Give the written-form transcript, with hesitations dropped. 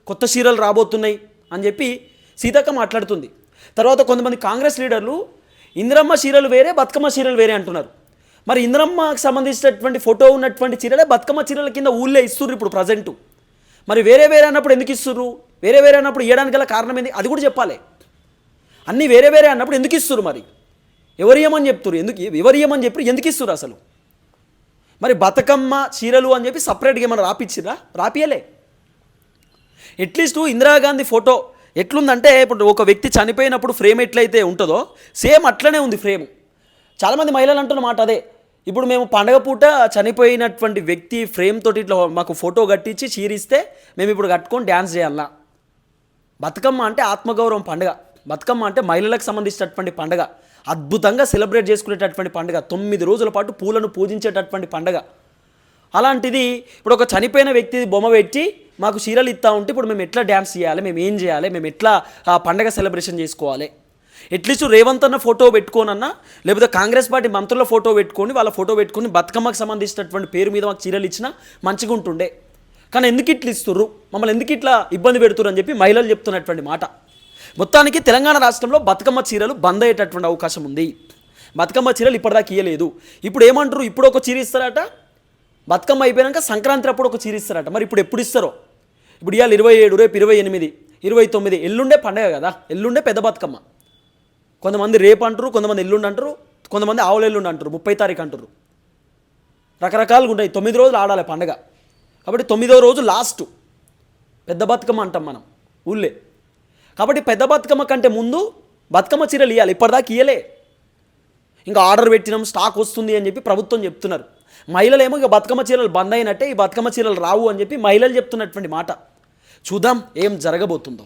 కొత్త చీరలు రాబోతున్నాయి అని చెప్పి సీతక్క మాట్లాడుతుంది. తర్వాత కొంతమంది కాంగ్రెస్ లీడర్లు ఇందిరమ్మ చీరలు వేరే బతుకమ్మ చీరలు వేరే అంటున్నారు. మరి ఇందిరమ్మకి సంబంధించినటువంటి ఫోటో ఉన్నటువంటి చీరలే బతుకమ్మ చీరల కింద ఊళ్ళే ఇస్తుర్రు ఇప్పుడు ప్రజెంటు. మరి వేరే వేరే అన్నప్పుడు ఎందుకు ఇస్తుర్రు? వేరే వేరే అన్నప్పుడు ఇవ్వడానికి గల కారణం ఏంది అది కూడా చెప్పాలి. అన్నీ వేరే వేరే అన్నప్పుడు ఎందుకు ఇస్తుర్రు? మరి ఎవరు ఇవ్వమని చెప్తున్నారు? ఎవరు ఇవ్వమని చెప్పి ఎందుకు ఇస్తుర్రు అసలు? మరి బతుకమ్మ చీరలు అని చెప్పి సపరేట్గా ఏమైనా రాపిచ్చిరా? రాపియలే. అట్లీస్ట్ ఇందిరాగాంధీ ఫోటో ఎట్లుందంటే ఇప్పుడు ఒక వ్యక్తి చనిపోయినప్పుడు ఫ్రేమ్ ఎట్లయితే ఉంటుందో సేమ్ అట్లనే ఉంది ఫ్రేమ్. చాలామంది మహిళలు అంటున్న మాట అదే, ఇప్పుడు మేము పండగ పూట చనిపోయినటువంటి వ్యక్తి ఫ్రేమ్ తోటి ఇట్లా మాకు ఫోటో కట్టించి చీరిస్తే మేము ఇప్పుడు కట్టుకొని డ్యాన్స్ చేయాలా? బతుకమ్మ అంటే ఆత్మగౌరవం పండుగ, బతుకమ్మ అంటే మహిళలకు సంబంధించినటువంటి పండుగ, అద్భుతంగా సెలబ్రేట్ చేసుకునేటటువంటి పండుగ, 9 రోజుల పాటు పూలను పూజించేటటువంటి పండుగ. అలాంటిది ఇప్పుడు ఒక చనిపోయిన వ్యక్తి బొమ్మ పెట్టి మాకు చీరలు ఇస్తూ ఉంటే ఇప్పుడు మేము ఎట్లా డ్యాన్స్ చేయాలి, మేము ఏం చేయాలి, మేము ఎట్లా పండగ సెలబ్రేషన్ చేసుకోవాలి? అట్లీస్ట్ రేవంత్ అన్న ఫోటో పెట్టుకోనన్నా లేకపోతే కాంగ్రెస్ పార్టీ మంత్రుల ఫోటో పెట్టుకొని వాళ్ళ ఫోటో పెట్టుకొని బతుకమ్మకు సంబంధించినటువంటి పేరు మీద మాకు చీరలు ఇచ్చినా మంచిగా ఉంటుండే. కానీ ఎందుకు ఇట్లా ఇస్తుర్రు, మమ్మల్ని ఎందుకు ఇట్లా ఇబ్బంది పెడుతుర్రు అని చెప్పి మహిళలు చెప్తున్నటువంటి మాట. మొత్తానికి తెలంగాణ రాష్ట్రంలో బతుకమ్మ చీరలు బంద్ అయ్యేటటువంటి అవకాశం ఉంది. బతుకమ్మ చీరలు ఇప్పటిదాకా ఇయ్యలేదు. ఇప్పుడు ఏమంటారు, ఇప్పుడు ఒక చీర ఇస్తారట, బతుకమ్మ అయిపోయాక సంక్రాంతి అప్పుడు ఒక చీర ఇస్తారట. మరి ఇప్పుడు ఎప్పుడు ఇస్తారో? ఇప్పుడు ఇవాళ 27, రేపు 28, 29, ఎల్లుండే పండగ కదా, ఎల్లుండే పెద్ద బతుకమ్మ. కొంతమంది రేపు అంటారు, కొంతమంది ఎల్లుండి అంటారు, కొంతమంది ఆవుల ఎల్లుండి అంటారు, 30 తారీఖు అంటారు. రకరకాలుగా ఉంటాయి. 9 రోజులు ఆడాలి పండగ. కాబట్టి 9వ రోజు లాస్ట్ పెద్ద బతుకమ్మ అంటాం మనం ఊళ్ళే. కాబట్టి పెద్ద బతుకమ్మ కంటే ముందు బతుకమ్మ చీరలు ఇవ్వాలి. ఇప్పటిదాకా ఇయ్యలే. ఇంకా ఆర్డర్ పెట్టినాం, స్టాక్ వస్తుంది అని చెప్పి ప్రభుత్వం చెప్తున్నారు. మహిళలు ఏమో ఇక బతుకమ్మ చీరలు బంద్ అయినట్టే, ఈ బతుకమ్మ చీరలు రావు అని చెప్పి మహిళలు చెప్తున్నటువంటి మాట. చూద్దాం ఏం జరగబోతుందో.